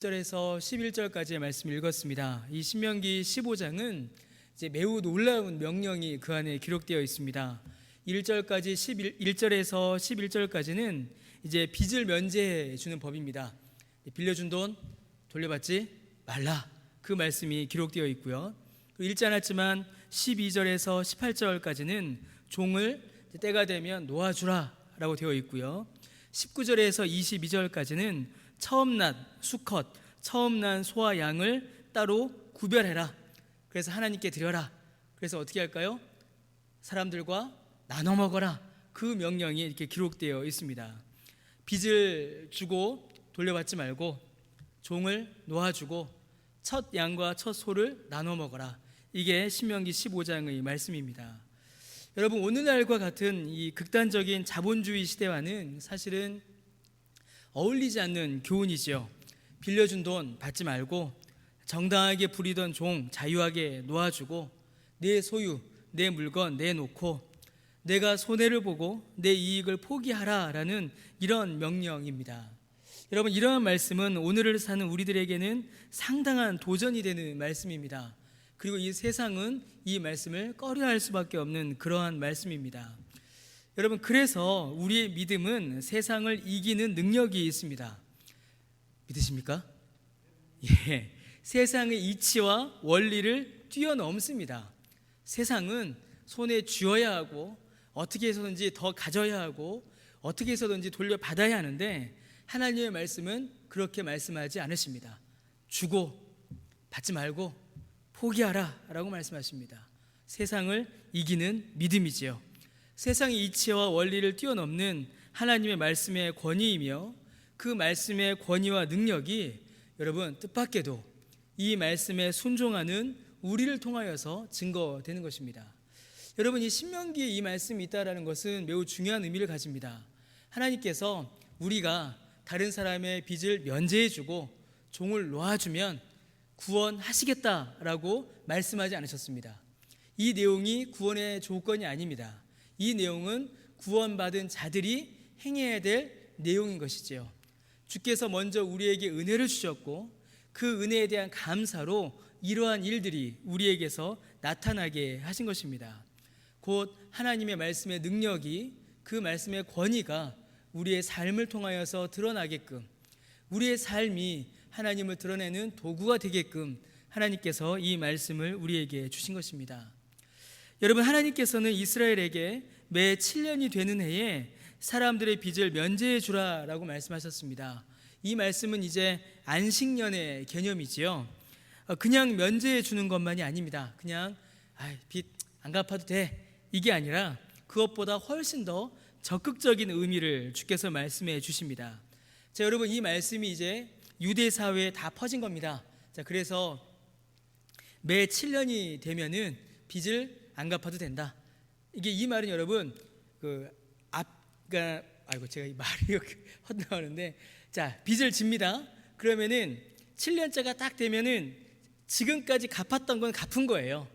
1절에서 11절까지의 말씀을 읽었습니다. 이 신명기 15장은 이제 매우 놀라운 명령이 그 안에 기록되어 있습니다. 1절에서 11절까지는 이제 빚을 면제해 주는 법입니다. 빌려준 돈 돌려받지 말라, 그 말씀이 기록되어 있고요. 읽지 않았지만 12절에서 18절까지는 종을 때가 되면 놓아주라 라고 되어 있고요. 19절에서 22절까지는 처음 난 수컷, 처음 난 소와 양을 따로 구별해라. 그래서 하나님께 드려라. 그래서 어떻게 할까요? 사람들과 나눠 먹어라. 그 명령이 이렇게 기록되어 있습니다. 빚을 주고 돌려받지 말고 종을 놓아주고 첫 양과 첫 소를 나눠 먹어라. 이게 신명기 15장의 말씀입니다. 여러분, 오늘날과 같은 이 극단적인 자본주의 시대와는 사실은 어울리지 않는 교훈이지요. 빌려준 돈 받지 말고 정당하게 부리던 종 자유하게 놓아주고 내 소유, 내 물건 내놓고 내가 손해를 보고 내 이익을 포기하라라는 이런 명령입니다. 여러분, 이러한 말씀은 오늘을 사는 우리들에게는 상당한 도전이 되는 말씀입니다. 그리고 이 세상은 이 말씀을 꺼려할 수밖에 없는 그러한 말씀입니다. 여러분, 그래서 우리의 믿음은 세상을 이기는 능력이 있습니다. 믿으십니까? 예, 세상의 이치와 원리를 뛰어넘습니다. 세상은 손에 쥐어야 하고 어떻게 해서든지 더 가져야 하고 어떻게 해서든지 돌려받아야 하는데 하나님의 말씀은 그렇게 말씀하지 않으십니다. 주고 받지 말고 포기하라 라고 말씀하십니다. 세상을 이기는 믿음이지요. 세상의 이치와 원리를 뛰어넘는 하나님의 말씀의 권위이며 그 말씀의 권위와 능력이 여러분 뜻밖에도 이 말씀에 순종하는 우리를 통하여서 증거되는 것입니다. 여러분, 이 신명기에 이 말씀이 있다는 것은 매우 중요한 의미를 가집니다. 하나님께서 우리가 다른 사람의 빚을 면제해주고 종을 놓아주면 구원하시겠다라고 말씀하지 않으셨습니다. 이 내용이 구원의 조건이 아닙니다. 이 내용은 구원받은 자들이 행해야 될 내용인 것이지요. 주께서 먼저 우리에게 은혜를 주셨고 그 은혜에 대한 감사로 이러한 일들이 우리에게서 나타나게 하신 것입니다. 곧 하나님의 말씀의 능력이, 그 말씀의 권위가 우리의 삶을 통하여서 드러나게끔, 우리의 삶이 하나님을 드러내는 도구가 되게끔 하나님께서 이 말씀을 우리에게 주신 것입니다. 여러분, 하나님께서는 이스라엘에게 매 7년이 되는 해에 사람들의 빚을 면제해 주라라고 말씀하셨습니다. 이 말씀은 이제 안식년의 개념이지요. 그냥 면제해 주는 것만이 아닙니다. 그냥 빚 안 갚아도 돼, 이게 아니라 그것보다 훨씬 더 적극적인 의미를 주께서 말씀해 주십니다. 자, 여러분, 이 말씀이 이제 유대 사회에 다 퍼진 겁니다. 자, 그래서 매 7년이 되면은 빚을 안 갚아도 된다. 이게 이 말은 여러분 제가 이 말이 헛나오는데, 자, 빚을 집니다. 그러면은 7년째가 딱 되면은 지금까지 갚았던 건 갚은 거예요.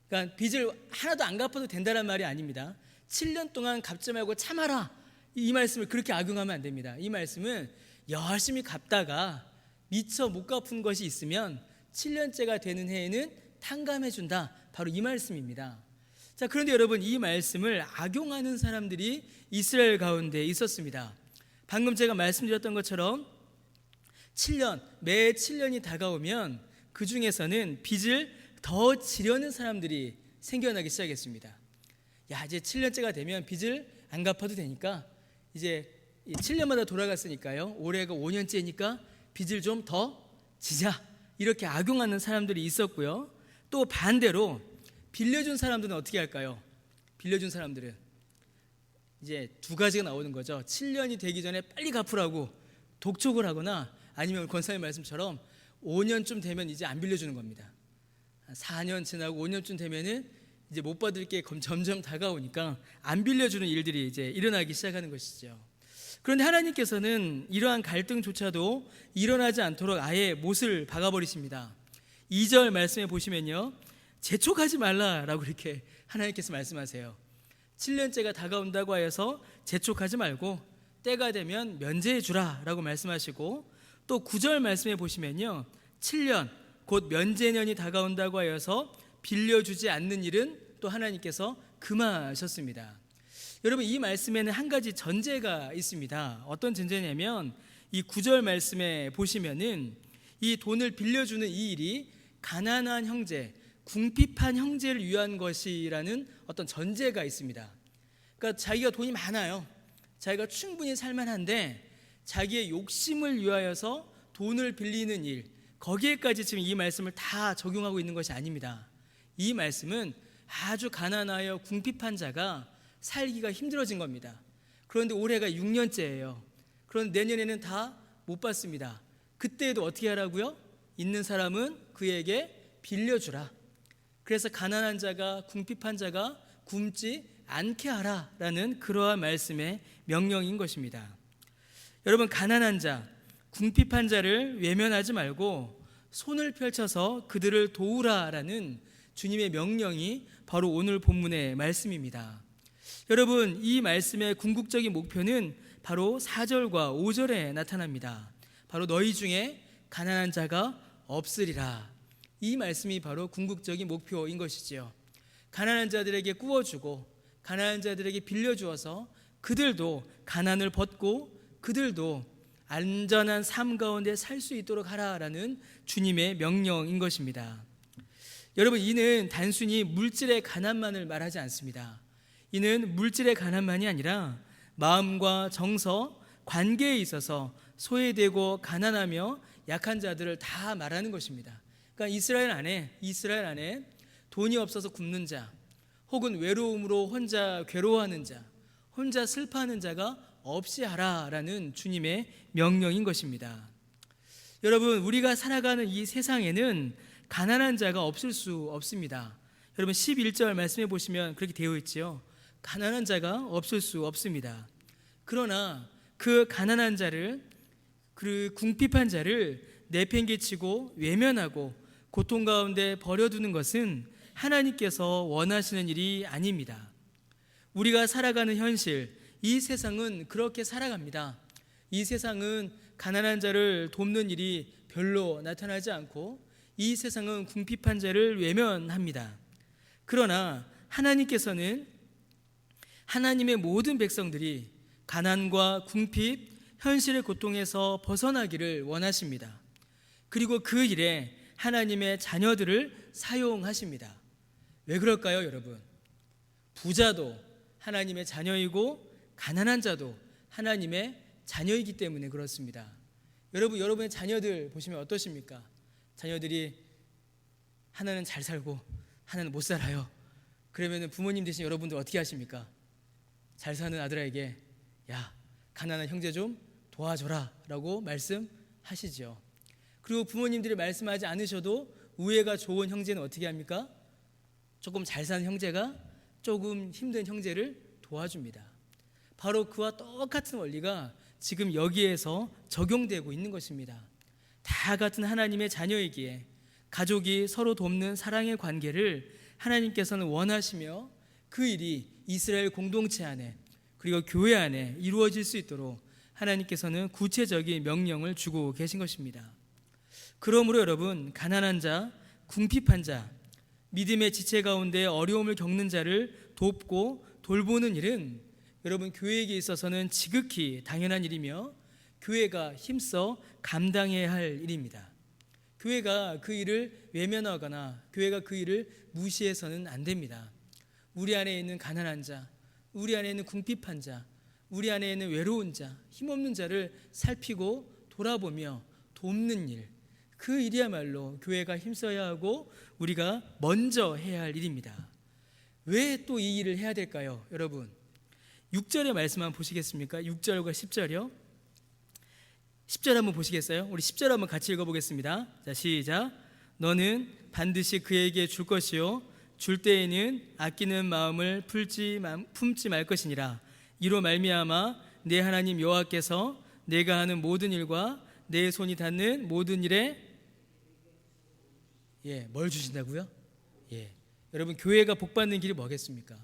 그러니까 빚을 하나도 안 갚아도 된다는 말이 아닙니다. 7년 동안 갚지 말고 참아라, 이 말씀을 그렇게 악용하면 안 됩니다. 이 말씀은 열심히 갚다가 미처 못 갚은 것이 있으면 7년째가 되는 해에는 탕감해 준다, 바로 이 말씀입니다. 자, 그런데 여러분, 이 말씀을 악용하는 사람들이 이스라엘 가운데 있었습니다. 방금 제가 말씀드렸던 것처럼 매 7년이 다가오면 그 중에서는 빚을 더 지려는 사람들이 생겨나기 시작했습니다. 야, 이제 7년째가 되면 빚을 안 갚아도 되니까 이제 7년마다 돌아갔으니까요, 올해가 5년째니까 빚을 좀 더 지자, 이렇게 악용하는 사람들이 있었고요. 또 반대로 빌려준 사람들은 어떻게 할까요? 빌려준 사람들은 이제 두 가지가 나오는 거죠. 7년이 되기 전에 빨리 갚으라고 독촉을 하거나, 아니면 권사님 말씀처럼 5년쯤 되면 이제 안 빌려주는 겁니다. 4년 지나고 5년쯤 되면은 이제 못 받을 게 점점 다가오니까 안 빌려주는 일들이 이제 일어나기 시작하는 것이죠. 그런데 하나님께서는 이러한 갈등조차도 일어나지 않도록 아예 못을 박아버리십니다. 2절 말씀에 보시면요, 재촉하지 말라라고 이렇게 하나님께서 말씀하세요. 7년째가 다가온다고 하여서 재촉하지 말고 때가 되면 면제해 주라라고 말씀하시고, 또 9절 말씀에 보시면요, 7년 곧 면제년이 다가온다고 하여서 빌려주지 않는 일은 또 하나님께서 금하셨습니다. 여러분, 이 말씀에는 한 가지 전제가 있습니다. 어떤 전제냐면 이 9절 말씀에 보시면은 이 돈을 빌려주는 이 일이 가난한 형제, 궁핍한 형제를 위한 것이라는 어떤 전제가 있습니다. 그러니까 자기가 돈이 많아요. 자기가 충분히 살만한데 자기의 욕심을 위하여서 돈을 빌리는 일, 거기에까지 지금 이 말씀을 다 적용하고 있는 것이 아닙니다. 이 말씀은 아주 가난하여 궁핍한 자가 살기가 힘들어진 겁니다. 그런데 올해가 6년째예요. 그런데 내년에는 다 못 받습니다. 그때에도 어떻게 하라고요? 있는 사람은 그에게 빌려주라. 그래서 가난한 자가, 궁핍한 자가 굶지 않게 하라라는 그러한 말씀의 명령인 것입니다. 여러분, 가난한 자, 궁핍한 자를 외면하지 말고 손을 펼쳐서 그들을 도우라라는 주님의 명령이 바로 오늘 본문의 말씀입니다. 여러분, 이 말씀의 궁극적인 목표는 바로 4절과 5절에 나타납니다. 바로 너희 중에 가난한 자가 없으리라. 이 말씀이 바로 궁극적인 목표인 것이지요. 가난한 자들에게 꾸어주고 가난한 자들에게 빌려주어서 그들도 가난을 벗고 그들도 안전한 삶 가운데 살 수 있도록 하라라는 주님의 명령인 것입니다. 여러분, 이는 단순히 물질의 가난만을 말하지 않습니다. 이는 물질의 가난만이 아니라 마음과 정서, 관계에 있어서 소외되고 가난하며 약한 자들을 다 말하는 것입니다. 그러니까 이스라엘 안에 돈이 없어서 굶는 자, 혹은 외로움으로 혼자 괴로워하는 자, 혼자 슬퍼하는 자가 없이 하라라는 주님의 명령인 것입니다. 여러분, 우리가 살아가는 이 세상에는 가난한 자가 없을 수 없습니다. 여러분, 11절 말씀해 보시면 그렇게 되어 있지요. 가난한 자가 없을 수 없습니다. 그러나 그 가난한 자를, 그 궁핍한 자를 내팽개치고 외면하고 고통 가운데 버려두는 것은 하나님께서 원하시는 일이 아닙니다. 우리가 살아가는 현실, 이 세상은 그렇게 살아갑니다. 이 세상은 가난한 자를 돕는 일이 별로 나타나지 않고 이 세상은 궁핍한 자를 외면합니다. 그러나 하나님께서는 하나님의 모든 백성들이 가난과 궁핍, 현실의 고통에서 벗어나기를 원하십니다. 그리고 그 일에 하나님의 자녀들을 사용하십니다. 왜 그럴까요, 여러분? 부자도 하나님의 자녀이고 가난한 자도 하나님의 자녀이기 때문에 그렇습니다. 여러분, 여러분의 자녀들 보시면 어떠십니까? 자녀들이 하나는 잘 살고 하나는 못 살아요. 그러면 부모님 되신 여러분들 어떻게 하십니까? 잘 사는 아들에게 야, 가난한 형제 좀 도와줘라 라고 말씀하시죠. 그리고 부모님들이 말씀하지 않으셔도 우애가 좋은 형제는 어떻게 합니까? 조금 잘 사는 형제가 조금 힘든 형제를 도와줍니다. 바로 그와 똑같은 원리가 지금 여기에서 적용되고 있는 것입니다. 다 같은 하나님의 자녀이기에 가족이 서로 돕는 사랑의 관계를 하나님께서는 원하시며 그 일이 이스라엘 공동체 안에 그리고 교회 안에 이루어질 수 있도록 하나님께서는 구체적인 명령을 주고 계신 것입니다. 그러므로 여러분, 가난한 자, 궁핍한 자, 믿음의 지체 가운데 어려움을 겪는 자를 돕고 돌보는 일은 여러분, 교회에게 있어서는 지극히 당연한 일이며 교회가 힘써 감당해야 할 일입니다. 교회가 그 일을 외면하거나 교회가 그 일을 무시해서는 안 됩니다. 우리 안에 있는 가난한 자, 우리 안에 있는 궁핍한 자, 우리 안에 있는 외로운 자, 힘없는 자를 살피고 돌아보며 돕는 일, 그 일이야말로 교회가 힘써야 하고 우리가 먼저 해야 할 일입니다. 왜 또 이 일을 해야 될까요, 여러분? 6절의 말씀 한번 보시겠습니까? 6절과 10절이요. 10절 한번 보시겠어요? 우리 10절 한번 같이 읽어보겠습니다. 자, 시작. 너는 반드시 그에게 줄 것이요 줄 때에는 아끼는 마음을 품지 말 것이니라. 이로 말미암아 내 하나님 여호와께서 내가 하는 모든 일과 내 손이 닿는 모든 일에 뭘 주신다고요? 여러분, 교회가 복받는 길이 뭐겠습니까?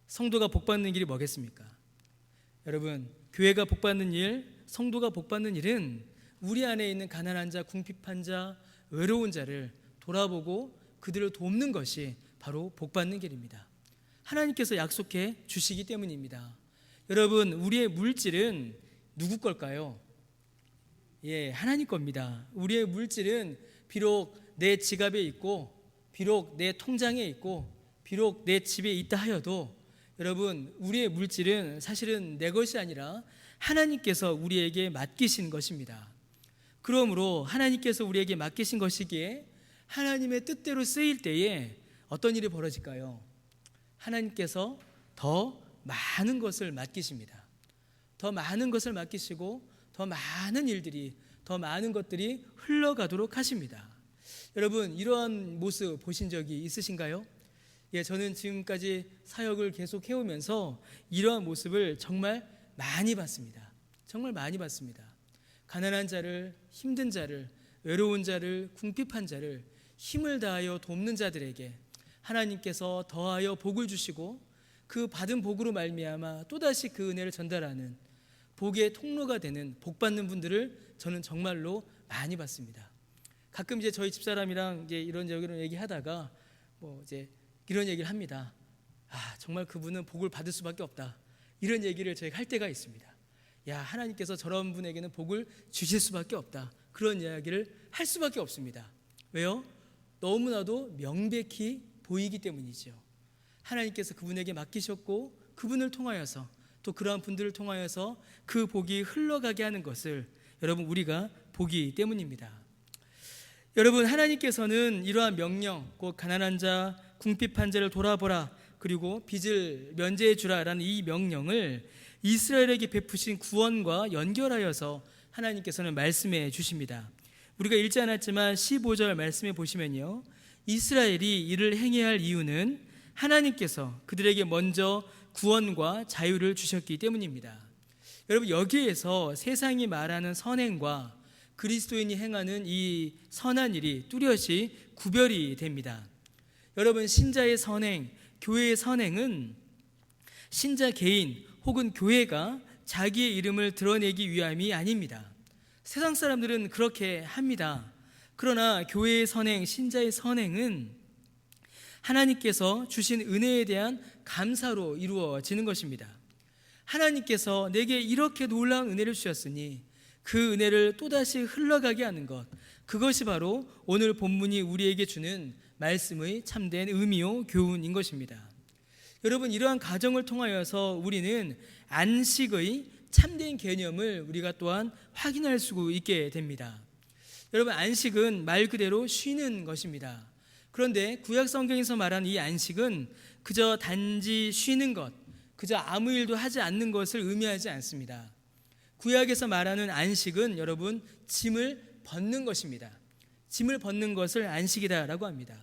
성도가 복받는 길이 뭐겠습니까? 여러분, 교회가 복받는 일, 성도가 복받는 일은 우리 안에 있는 가난한 자, 궁핍한 자, 외로운 자를 돌아보고 그들을 돕는 것이 바로 복받는 길입니다. 하나님께서 약속해 주시기 때문입니다. 여러분, 우리의 물질은 누구 걸까요? 하나님 겁니다. 우리의 물질은 비록 내 지갑에 있고, 비록 내 통장에 있고, 비록 내 집에 있다 하여도 여러분, 우리의 물질은 사실은 내 것이 아니라 하나님께서 우리에게 맡기신 것입니다. 그러므로 하나님께서 우리에게 맡기신 것이기에 하나님의 뜻대로 쓰일 때에 어떤 일이 벌어질까요? 하나님께서 더 많은 것을 맡기십니다. 더 많은 것을 맡기시고 더 많은 일들이, 더 많은 것들이 흘러가도록 하십니다. 여러분, 이러한 모습 보신 적이 있으신가요? 저는 지금까지 사역을 계속 해오면서 이러한 모습을 정말 많이 봤습니다. 정말 많이 봤습니다. 가난한 자를, 힘든 자를, 외로운 자를, 궁핍한 자를 힘을 다하여 돕는 자들에게 하나님께서 더하여 복을 주시고 그 받은 복으로 말미암아 또다시 그 은혜를 전달하는 복의 통로가 되는 복받는 분들을 저는 정말로 많이 봤습니다. 가끔 저희 집사람이랑 이런 얘기하다가 이런 얘기를 합니다. 정말 그분은 복을 받을 수밖에 없다. 이런 얘기를 저희가 할 때가 있습니다. 하나님께서 저런 분에게는 복을 주실 수밖에 없다. 그런 이야기를 할 수밖에 없습니다. 왜요? 너무나도 명백히 보이기 때문이죠. 하나님께서 그분에게 맡기셨고 그분을 통하여서 또 그러한 분들을 통하여서 그 복이 흘러가게 하는 것을 여러분 우리가 보기 때문입니다. 여러분, 하나님께서는 이러한 명령, 곧 가난한 자, 궁핍한 자를 돌아보라, 그리고 빚을 면제해 주라라는 이 명령을 이스라엘에게 베푸신 구원과 연결하여서 하나님께서는 말씀해 주십니다. 우리가 읽지 않았지만 15절 말씀에 보시면요, 이스라엘이 이를 행해야 할 이유는 하나님께서 그들에게 먼저 구원과 자유를 주셨기 때문입니다. 여러분, 여기에서 세상이 말하는 선행과 그리스도인이 행하는 이 선한 일이 뚜렷이 구별이 됩니다. 여러분, 신자의 선행, 교회의 선행은 신자 개인 혹은 교회가 자기의 이름을 드러내기 위함이 아닙니다. 세상 사람들은 그렇게 합니다. 그러나 교회의 선행, 신자의 선행은 하나님께서 주신 은혜에 대한 감사로 이루어지는 것입니다. 하나님께서 내게 이렇게 놀라운 은혜를 주셨으니 그 은혜를 또다시 흘러가게 하는 것, 그것이 바로 오늘 본문이 우리에게 주는 말씀의 참된 의미요 교훈인 것입니다. 여러분, 이러한 과정을 통하여서 우리는 안식의 참된 개념을 우리가 또한 확인할 수 있게 됩니다. 여러분, 안식은 말 그대로 쉬는 것입니다. 그런데 구약 성경에서 말하는 이 안식은 그저 단지 쉬는 것, 그저 아무 일도 하지 않는 것을 의미하지 않습니다. 구약에서 말하는 안식은 여러분 짐을 벗는 것입니다. 짐을 벗는 것을 안식이다라고 합니다.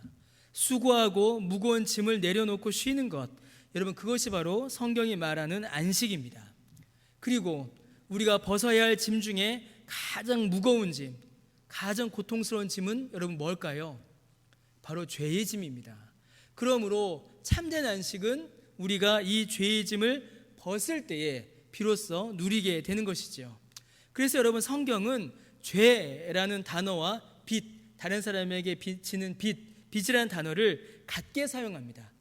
수고하고 무거운 짐을 내려놓고 쉬는 것, 여러분 그것이 바로 성경이 말하는 안식입니다. 그리고 우리가 벗어야 할 짐 중에 가장 무거운 짐, 가장 고통스러운 짐은 여러분 뭘까요? 바로 죄의 짐입니다. 그러므로 참된 안식은 우리가 이 죄의 짐을 벗을 때에 비로소 누리게 되는 것이죠. 그래서 여러분, 성경은 죄라는 단어와 빚, 다른 사람에게 빚지는 빚이라는 단어를 같게 사용합니다.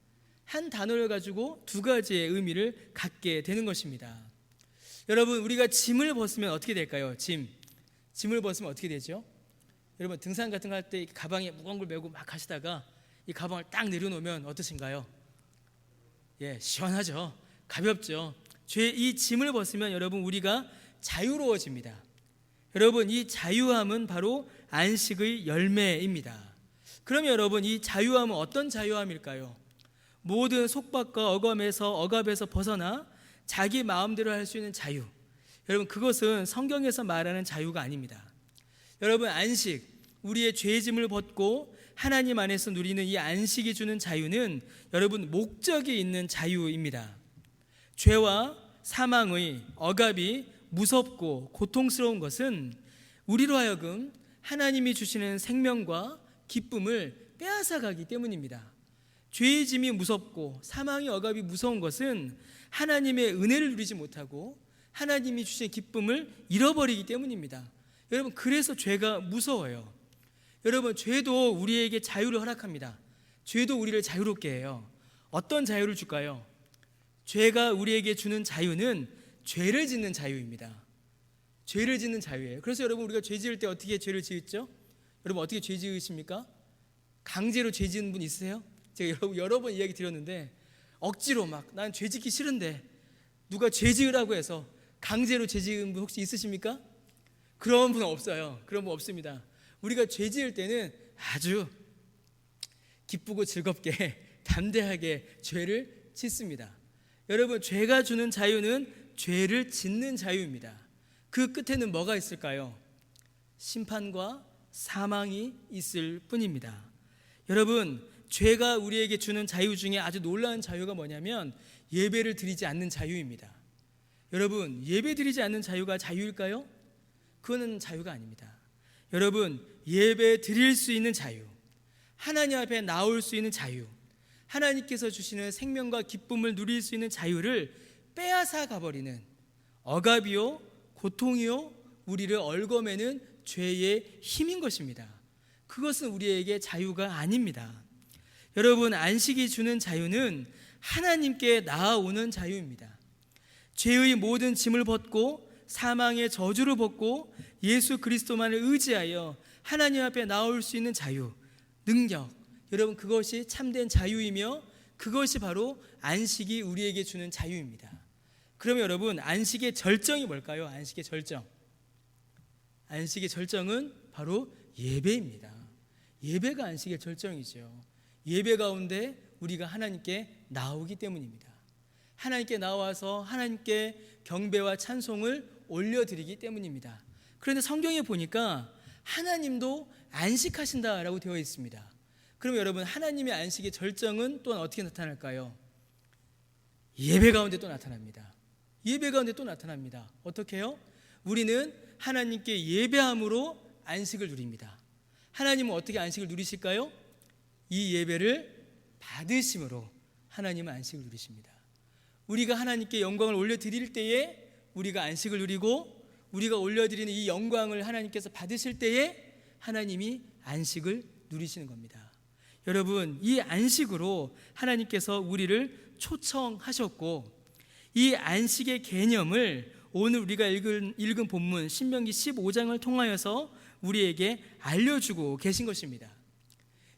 한 단어를 가지고 두 가지의 의미를 갖게 되는 것입니다. 여러분, 우리가 짐을 벗으면 어떻게 될까요? 짐을 벗으면 어떻게 되죠? 여러분, 등산 같은 거 할 때 가방에 무거운 걸 메고 막 가시다가 이 가방을 딱 내려놓으면 어떠신가요? 시원하죠. 가볍죠. 이 짐을 벗으면 여러분 우리가 자유로워집니다. 여러분, 이 자유함은 바로 안식의 열매입니다. 그러면 여러분, 이 자유함은 어떤 자유함일까요? 모든 속박과 억압에서 벗어나 자기 마음대로 할 수 있는 자유. 여러분, 그것은 성경에서 말하는 자유가 아닙니다. 여러분, 안식, 우리의 죄의 짐을 벗고 하나님 안에서 누리는 이 안식이 주는 자유는 여러분 목적이 있는 자유입니다. 죄와 사망의 억압이 무섭고 고통스러운 것은 우리로 하여금 하나님이 주시는 생명과 기쁨을 빼앗아가기 때문입니다. 죄의 짐이 무섭고 사망의 억압이 무서운 것은 하나님의 은혜를 누리지 못하고 하나님이 주신 기쁨을 잃어버리기 때문입니다. 여러분, 그래서 죄가 무서워요. 여러분, 죄도 우리에게 자유를 허락합니다. 죄도 우리를 자유롭게 해요. 어떤 자유를 줄까요? 죄가 우리에게 주는 자유는 죄를 짓는 자유입니다. 죄를 짓는 자유예요. 그래서 여러분, 우리가 죄 지을 때 어떻게 죄를 지었죠? 여러분, 어떻게 죄 지으십니까? 강제로 죄 지은 분 있으세요? 제가 여러 번 이야기 드렸는데, 억지로 막 난 죄 짓기 싫은데 누가 죄 지으라고 해서 강제로 죄 지은 분 혹시 있으십니까? 그런 분 없어요. 그런 분 없습니다. 우리가 죄 지을 때는 아주 기쁘고 즐겁게 담대하게 죄를 짓습니다. 여러분, 죄가 주는 자유는 죄를 짓는 자유입니다. 그 끝에는 뭐가 있을까요? 심판과 사망이 있을 뿐입니다. 여러분, 죄가 우리에게 주는 자유 중에 아주 놀라운 자유가 뭐냐면 예배를 드리지 않는 자유입니다. 여러분, 예배 드리지 않는 자유가 자유일까요? 그거는 자유가 아닙니다. 여러분, 예배 드릴 수 있는 자유, 하나님 앞에 나올 수 있는 자유, 하나님께서 주시는 생명과 기쁨을 누릴 수 있는 자유를 빼앗아 가버리는 억압이요, 고통이요, 우리를 얽어매는 죄의 힘인 것입니다. 그것은 우리에게 자유가 아닙니다. 여러분, 안식이 주는 자유는 하나님께 나아오는 자유입니다. 죄의 모든 짐을 벗고 사망의 저주를 벗고 예수 그리스도만을 의지하여 하나님 앞에 나올 수 있는 자유, 능력, 여러분, 그것이 참된 자유이며 그것이 바로 안식이 우리에게 주는 자유입니다. 그러면 여러분, 안식의 절정이 뭘까요? 안식의 절정. 안식의 절정은 바로 예배입니다. 예배가 안식의 절정이죠. 예배 가운데 우리가 하나님께 나오기 때문입니다. 하나님께 나와서 하나님께 경배와 찬송을 올려드리기 때문입니다. 그런데 성경에 보니까 하나님도 안식하신다라고 되어 있습니다. 그럼 여러분, 하나님의 안식의 절정은 또한 어떻게 나타날까요? 예배 가운데 또 나타납니다. 예배 가운데 또 나타납니다. 어떻게 해요? 우리는 하나님께 예배함으로 안식을 누립니다. 하나님은 어떻게 안식을 누리실까요? 이 예배를 받으심으로 하나님은 안식을 누리십니다. 우리가 하나님께 영광을 올려드릴 때에 우리가 안식을 누리고, 우리가 올려드리는 이 영광을 하나님께서 받으실 때에 하나님이 안식을 누리시는 겁니다. 여러분, 이 안식으로 하나님께서 우리를 초청하셨고, 이 안식의 개념을 오늘 우리가 읽은 본문 신명기 15장을 통하여서 우리에게 알려주고 계신 것입니다.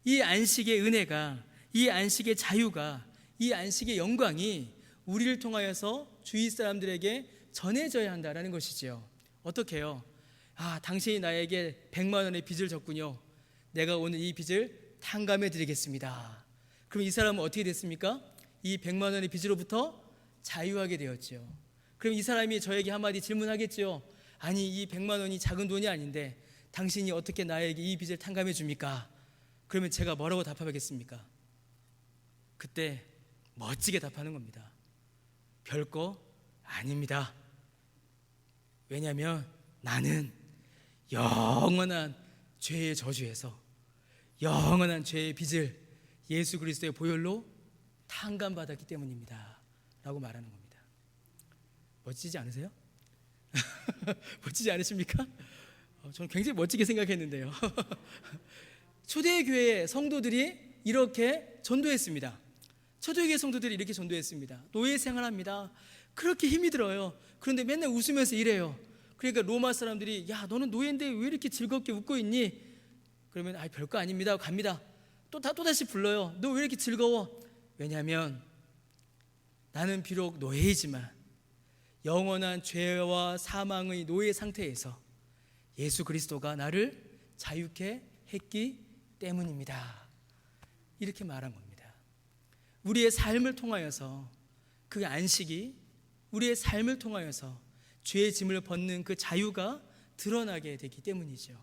이 안식의 은혜가, 이 안식의 자유가, 이 안식의 영광이 우리를 통하여서 주위 사람들에게 전해져야 한다라는 것이지요. 어떻게 해요? 당신이 나에게 100만 원의 빚을 졌군요. 내가 오늘 이 빚을 탕감해 드리겠습니다. 그럼 이 사람은 어떻게 됐습니까? 이 100만 원의 빚으로부터 자유하게 되었지요. 그럼 이 사람이 저에게 한마디 질문하겠지요. 아니, 이 100만 원이 작은 돈이 아닌데 당신이 어떻게 나에게 이 빚을 탕감해 줍니까? 그러면 제가 뭐라고 답하겠습니까? 그때 멋지게 답하는 겁니다. 별거 아닙니다. 왜냐하면 나는 영원한 죄의 저주에서 영원한 죄의 빚을 예수 그리스도의 보혈로 탕감받았기 때문입니다 라고 말하는 겁니다. 멋지지 않으세요? 멋지지 않으십니까? 저는 굉장히 멋지게 생각했는데요. 초대교회 성도들이 이렇게 전도했습니다. 초대교회 성도들이 이렇게 전도했습니다. 노예 생활합니다. 그렇게 힘이 들어요. 그런데 맨날 웃으면서 일해요. 그러니까 로마 사람들이, 야, 너는 노예인데 왜 이렇게 즐겁게 웃고 있니? 그러면 별거 아닙니다 하고 갑니다. 또다시 불러요. 너 왜 이렇게 즐거워? 왜냐하면 나는 비록 노예이지만 영원한 죄와 사망의 노예 상태에서 예수 그리스도가 나를 자유케 했기 때문입니다. 이렇게 말한 겁니다. 우리의 삶을 통하여서 그 안식이, 우리의 삶을 통하여서 죄의 짐을 벗는 그 자유가 드러나게 되기 때문이죠.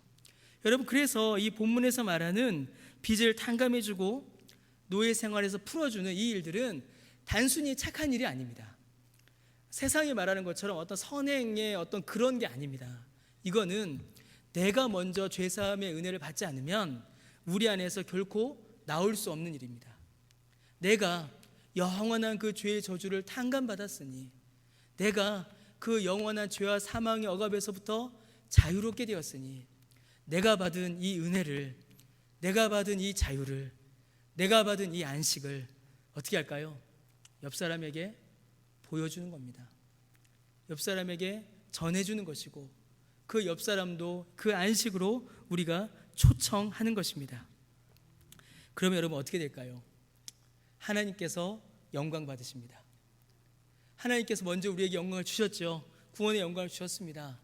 여러분, 그래서 이 본문에서 말하는 빚을 탕감해주고 노예 생활에서 풀어주는 이 일들은 단순히 착한 일이 아닙니다. 세상이 말하는 것처럼 어떤 선행의 어떤 그런 게 아닙니다. 이거는 내가 먼저 죄사함의 은혜를 받지 않으면 우리 안에서 결코 나올 수 없는 일입니다. 내가 영원한 그 죄의 저주를 탕감받았으니, 내가 그 영원한 죄와 사망의 억압에서부터 자유롭게 되었으니 내가 받은 이 은혜를, 내가 받은 이 자유를, 내가 받은 이 안식을 어떻게 할까요? 옆 사람에게 보여주는 겁니다. 옆 사람에게 전해주는 것이고, 그 옆 사람도 그 안식으로 우리가 초청하는 것입니다. 그러면 여러분 어떻게 될까요? 하나님께서 영광 받으십니다. 하나님께서 먼저 우리에게 영광을 주셨죠. 구원의 영광을 주셨습니다.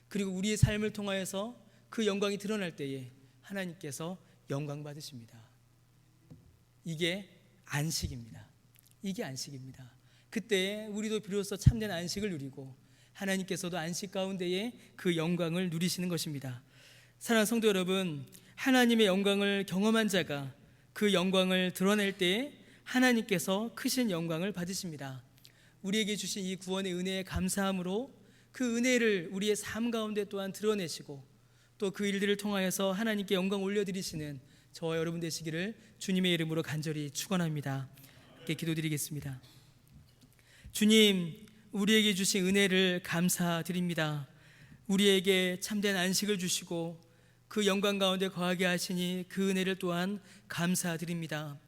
그리고 우리의 삶을 통하여서 그 영광이 드러날 때에 하나님께서 영광 받으십니다. 이게 안식입니다. 이게 안식입니다. 그때 우리도 비로소 참된 안식을 누리고 하나님께서도 안식 가운데에 그 영광을 누리시는 것입니다. 사랑하는 성도 여러분, 하나님의 영광을 경험한 자가 그 영광을 드러낼 때에 하나님께서 크신 영광을 받으십니다. 우리에게 주신 이 구원의 은혜에 감사함으로 그 은혜를 우리의 삶 가운데 또한 드러내시고 또 그 일들을 통하여서 하나님께 영광 올려드리시는 저와 여러분 되시기를 주님의 이름으로 간절히 축원합니다. 함께 기도드리겠습니다. 주님, 우리에게 주신 은혜를 감사드립니다. 우리에게 참된 안식을 주시고 그 영광 가운데 거하게 하시니 그 은혜를 또한 감사드립니다.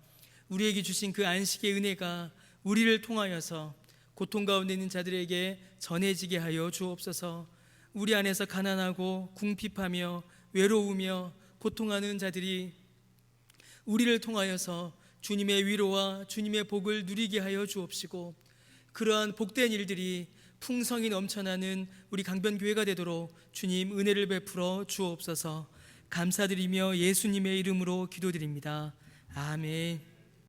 우리에게 주신 그 안식의 은혜가 우리를 통하여서 고통 가운데 있는 자들에게 전해지게 하여 주옵소서. 우리 안에서 가난하고 궁핍하며 외로우며 고통하는 자들이 우리를 통하여서 주님의 위로와 주님의 복을 누리게 하여 주옵시고, 그러한 복된 일들이 풍성히 넘쳐나는 우리 강변교회가 되도록 주님 은혜를 베풀어 주옵소서. 감사드리며 예수님의 이름으로 기도드립니다. 아멘.